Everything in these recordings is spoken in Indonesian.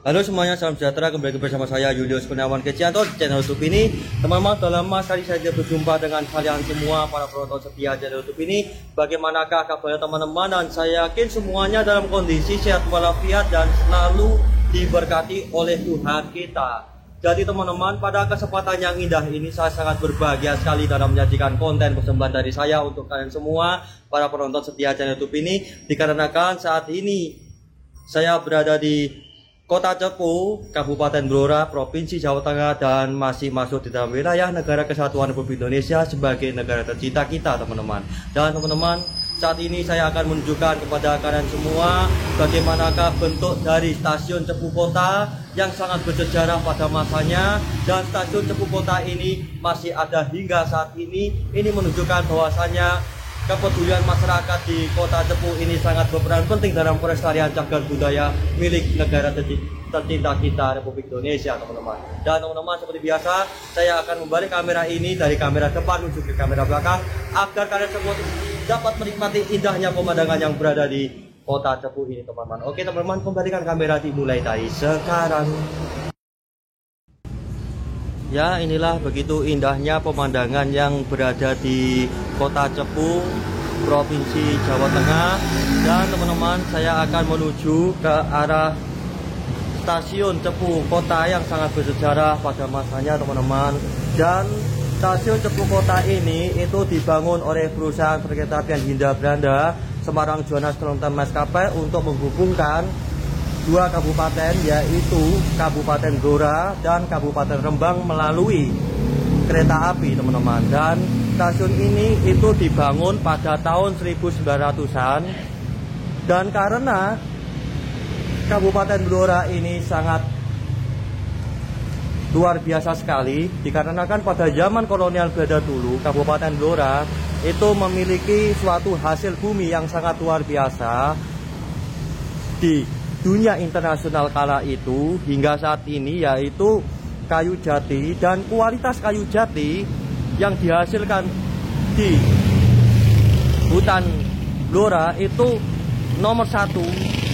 Halo semuanya, salam sejahtera. Kembali bersama saya Julius Kurniawan Kecianto di channel YouTube ini. Teman-teman, sudah lama sekali saya berjumpa dengan kalian semua para penonton setia channel YouTube ini. Bagaimanakah kabarnya teman-teman? Dan saya yakin semuanya dalam kondisi sehat walafiat dan selalu diberkati oleh Tuhan kita. Jadi teman-teman, pada kesempatan yang indah ini saya sangat berbahagia sekali dalam menyajikan konten persembahan dari saya untuk kalian semua para penonton setia channel YouTube ini. Dikarenakan saat ini saya berada di Kota Cepu, Kabupaten Blora, Provinsi Jawa Tengah, dan masih masuk di dalam wilayah Negara Kesatuan Republik Indonesia sebagai negara tercinta kita, teman-teman. Dan teman-teman, saat ini saya akan menunjukkan kepada kalian semua bagaimanakah bentuk dari stasiun Cepu Kota yang sangat bersejarah pada masanya. Dan stasiun Cepu Kota ini masih ada hingga saat ini. Ini menunjukkan bahwasanya kepedulian masyarakat di Kota Cepu ini sangat berperan penting dalam pelestarian cagar budaya milik negara tercinta kita, Republik Indonesia, teman-teman. Dan teman-teman, seperti biasa, saya akan membalik kamera ini dari kamera depan menuju ke kamera belakang agar kalian semua dapat menikmati indahnya pemandangan yang berada di Kota Cepu ini, teman-teman. Oke, teman-teman, kembalikan kamera dimulai dari sekarang. Ya, inilah begitu indahnya pemandangan yang berada di Kota Cepu, Provinsi Jawa Tengah. Dan teman-teman, saya akan menuju ke arah stasiun Cepu Kota yang sangat bersejarah pada masanya, teman-teman. Dan stasiun Cepu Kota ini itu dibangun oleh perusahaan perkeretaapian Hindia Belanda Semarang Juana Strontium Maskapai untuk menghubungkan dua kabupaten, yaitu Kabupaten Blora dan Kabupaten Rembang melalui kereta api, teman-teman. Dan stasiun ini itu dibangun pada tahun 1900-an. Dan karena Kabupaten Blora ini sangat luar biasa sekali, dikarenakan pada zaman kolonial Belanda dulu, Kabupaten Blora itu memiliki suatu hasil bumi yang sangat luar biasa di dunia internasional kala itu hingga saat ini, yaitu kayu jati. Dan kualitas kayu jati yang dihasilkan di hutan Blora itu nomor 1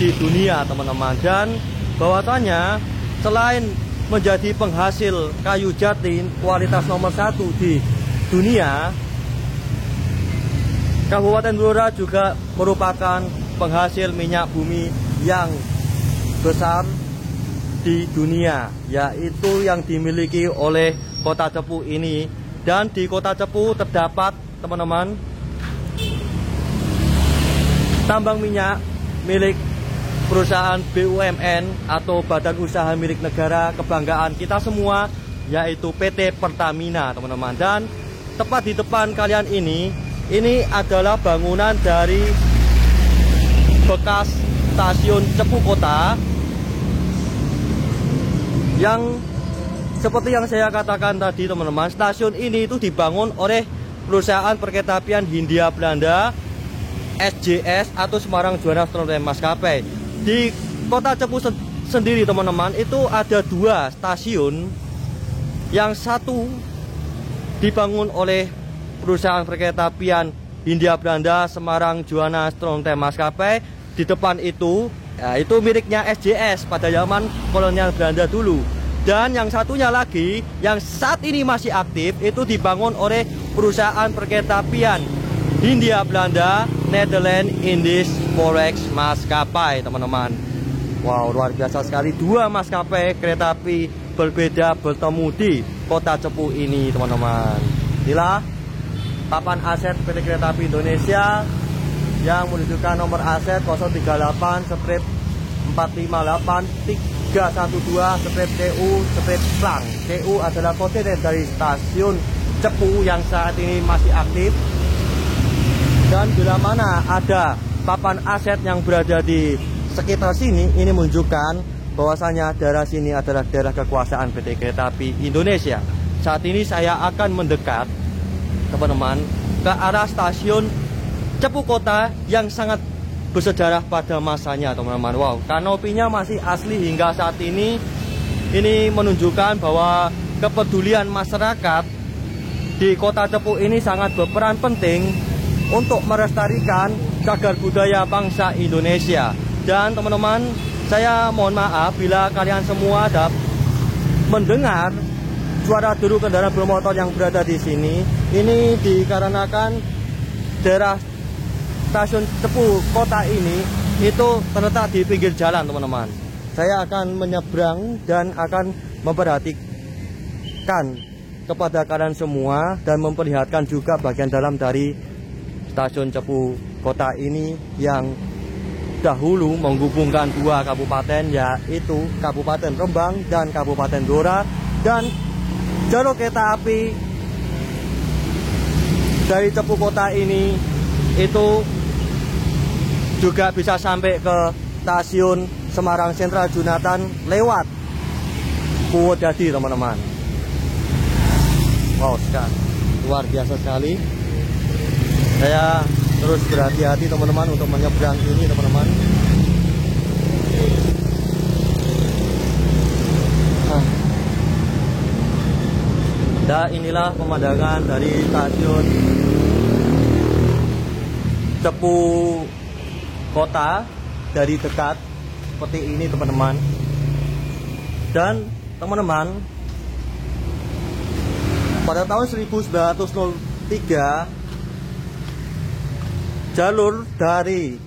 di dunia, teman-teman. Dan bahwasanya selain menjadi penghasil kayu jati kualitas nomor 1 di dunia, Kabupaten Blora juga merupakan penghasil minyak bumi yang besar di dunia, yaitu yang dimiliki oleh Kota Cepu ini. Dan di Kota Cepu terdapat, teman-teman, tambang minyak milik perusahaan BUMN atau badan usaha milik negara kebanggaan kita semua, yaitu PT Pertamina, teman-teman. Dan tepat di depan kalian ini adalah bangunan dari bekas stasiun Cepu Kota, yang seperti yang saya katakan tadi, teman-teman, stasiun ini itu dibangun oleh perusahaan perkeretaapian Hindia Belanda SJS atau Semarang Juana Strontium Maskapai. Di Kota Cepu sendiri, teman-teman, itu ada 2 stasiun. Yang satu dibangun oleh perusahaan perkeretaapian Hindia Belanda Semarang Juana Strontium Maskapai. Di depan itu, ya, itu miliknya SJS pada zaman kolonial Belanda dulu. Dan yang satunya lagi yang saat ini masih aktif itu dibangun oleh perusahaan perkeretaapian Hindia Belanda Netherlands Indies Forex Maskapai, teman-teman. Wow, luar biasa sekali, 2 maskapai kereta api berbeda bertemu di Kota Cepu ini, teman-teman. Inilah papan aset PT Kereta Api Indonesia yang menunjukkan nomor aset 038-458-312-TU-PLANG. TU adalah kode dari stasiun Cepu yang saat ini masih aktif. Dan bila mana ada papan aset yang berada di sekitar sini, ini menunjukkan bahwasanya daerah sini adalah daerah kekuasaan PT Kereta Api Indonesia. Saat ini saya akan mendekat, teman-teman, ke arah stasiun Cepu Kota yang sangat bersejarah pada masanya, teman-teman. Wow, kanopinya masih asli hingga saat ini. Ini menunjukkan bahwa kepedulian masyarakat di Kota Cepu ini sangat berperan penting untuk melestarikan cagar budaya bangsa Indonesia. Dan teman-teman, saya mohon maaf bila kalian semua mendengar suara deru kendaraan bermotor yang berada di sini. Ini dikarenakan daerah stasiun Cepu Kota ini itu terletak di pinggir jalan, teman-teman. Saya akan menyeberang dan akan memperhatikan kepada kalian semua dan memperlihatkan juga bagian dalam dari stasiun Cepu Kota ini yang dahulu menghubungkan dua kabupaten, yaitu Kabupaten Rembang dan Kabupaten Blora. Dan jalur kereta api dari Cepu Kota ini itu juga bisa sampai ke stasiun Semarang Sentral Junatan lewat Purwodadi, teman-teman. Wow, luar biasa sekali. Saya terus berhati-hati, teman-teman, untuk menyeberang ini, teman-teman. Dan inilah pemandangan dari stasiun Cepu Kota dari dekat seperti ini, teman-teman. Dan teman-teman, pada tahun 1903 jalur dari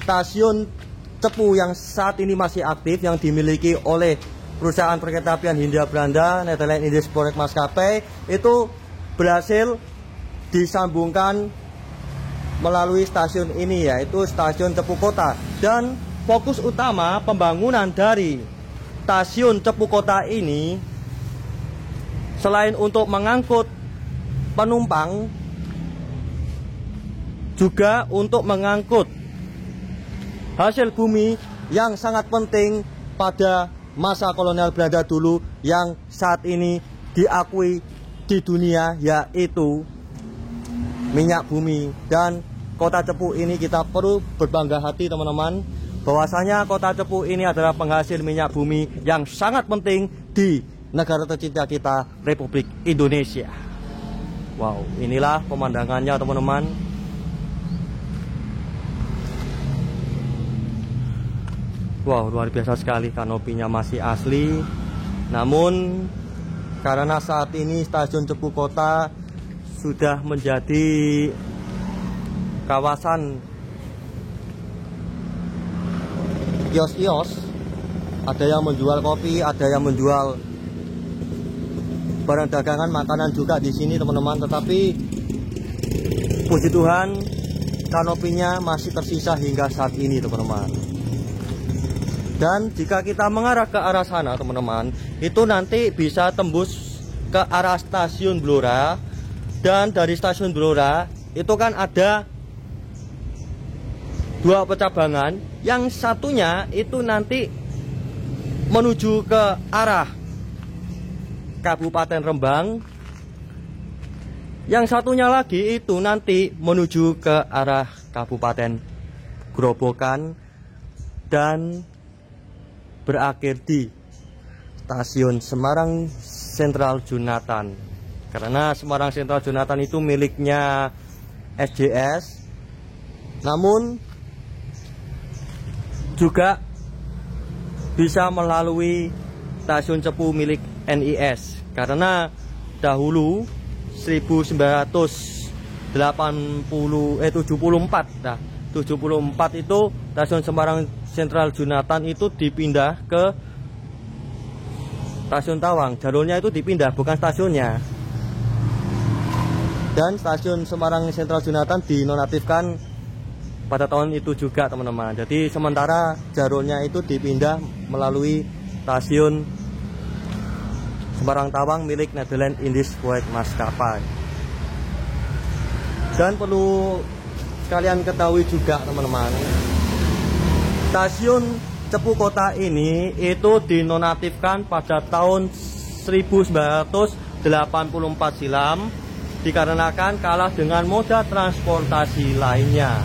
stasiun Cepu yang saat ini masih aktif, yang dimiliki oleh perusahaan perkeretaapian Hindia Belanda, Nederland Indies Project Maskapai, itu berhasil disambungkan melalui stasiun ini, yaitu stasiun Cepu Kota. Dan fokus utama pembangunan dari stasiun Cepu Kota ini, selain untuk mengangkut penumpang, juga untuk mengangkut hasil bumi yang sangat penting pada masa kolonial Belanda dulu, yang saat ini diakui di dunia, yaitu minyak bumi. Dan kota Cepu ini kita perlu berbangga hati, teman-teman, bahwasanya kota Cepu ini adalah penghasil minyak bumi yang sangat penting di negara tercinta kita, Republik Indonesia. Wow, inilah pemandangannya, teman-teman. Wow, luar biasa sekali, kanopinya masih asli. Namun karena saat ini stasiun Cepu Kota sudah menjadi kawasan kios-kios, ada yang menjual kopi, ada yang menjual barang dagangan, makanan juga di sini, teman-teman. Tetapi puji Tuhan, kanopinya masih tersisa hingga saat ini, teman-teman. Dan jika kita mengarah ke arah sana, teman-teman, itu nanti bisa tembus ke arah stasiun Blora. Dan dari stasiun Blora itu kan ada dua percabangan. Yang satunya itu nanti menuju ke arah Kabupaten Rembang. Yang satunya lagi itu nanti menuju ke arah Kabupaten Grobogan dan berakhir di stasiun Semarang Sentral Junatan. Karena Semarang Sentral Junatan itu miliknya SJS, namun juga bisa melalui stasiun Cepu milik NIS. Karena dahulu 74 itu stasiun Semarang Sentral Junatan itu dipindah ke stasiun Tawang. Jalurnya itu dipindah, bukan stasiunnya. Dan stasiun Semarang Sentral Junatan dinonaktifkan pada tahun itu juga, teman-teman. Jadi sementara jalurnya itu dipindah melalui stasiun Semarang Tawang milik Nederland Indies Project Maskapai. Dan perlu kalian ketahui juga, teman-teman, stasiun Cepu Kota ini itu dinonaktifkan pada tahun 1984 silam, dikarenakan kalah dengan moda transportasi lainnya.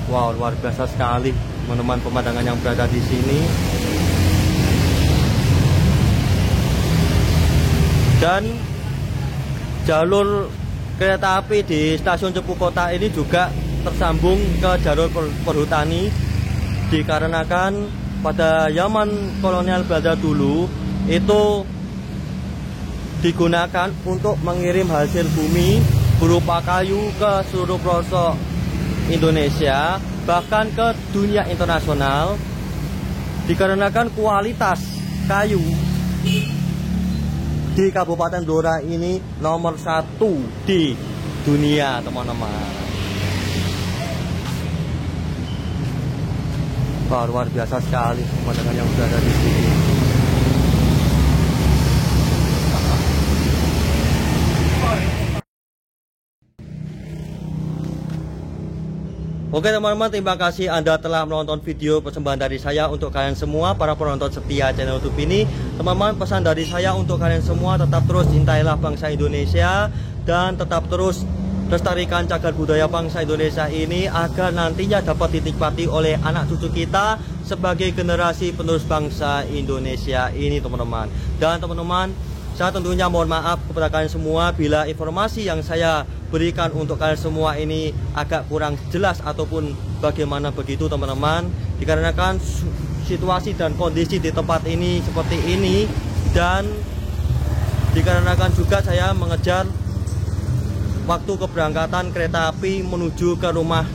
Wow, luar biasa sekali, teman-teman, pemandangan yang berada di sini. Dan jalur kereta api di stasiun Cepu Kota ini juga tersambung ke jalur perhutani, dikarenakan pada zaman kolonial Belanda dulu itu digunakan untuk mengirim hasil bumi berupa kayu ke seluruh pelosok Indonesia, bahkan ke dunia internasional, dikarenakan kualitas kayu di Kabupaten Blora ini nomor 1 di dunia, teman-teman. Wah, luar biasa sekali pemandangan yang berada di sini. Oke teman-teman, terima kasih Anda telah menonton video persembahan dari saya untuk kalian semua para penonton setia channel YouTube ini. Teman-teman, pesan dari saya untuk kalian semua, tetap terus cintailah bangsa Indonesia dan tetap terus lestarikan cagar budaya bangsa Indonesia ini agar nantinya dapat dinikmati oleh anak cucu kita sebagai generasi penerus bangsa Indonesia ini, teman-teman. Dan teman-teman, saya tentunya mohon maaf kepada kalian semua bila informasi yang saya berikan untuk kalian semua ini agak kurang jelas ataupun bagaimana begitu, teman-teman, dikarenakan situasi dan kondisi di tempat ini seperti ini, dan dikarenakan juga saya mengejar waktu keberangkatan kereta api menuju ke rumah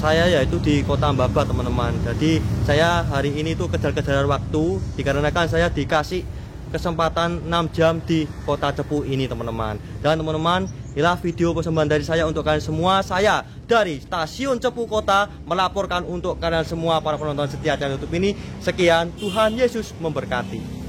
saya, yaitu di Kota Mbaba, teman-teman. Jadi saya hari ini tuh kejar-kejaran waktu dikarenakan saya dikasih kesempatan 6 jam di Kota Cepu ini, teman-teman. Dan teman-teman, inilah video persembahan dari saya untuk kalian semua. Saya dari Stasiun Cepu Kota melaporkan untuk kalian semua para penonton setia channel YouTube ini. Sekian, Tuhan Yesus memberkati.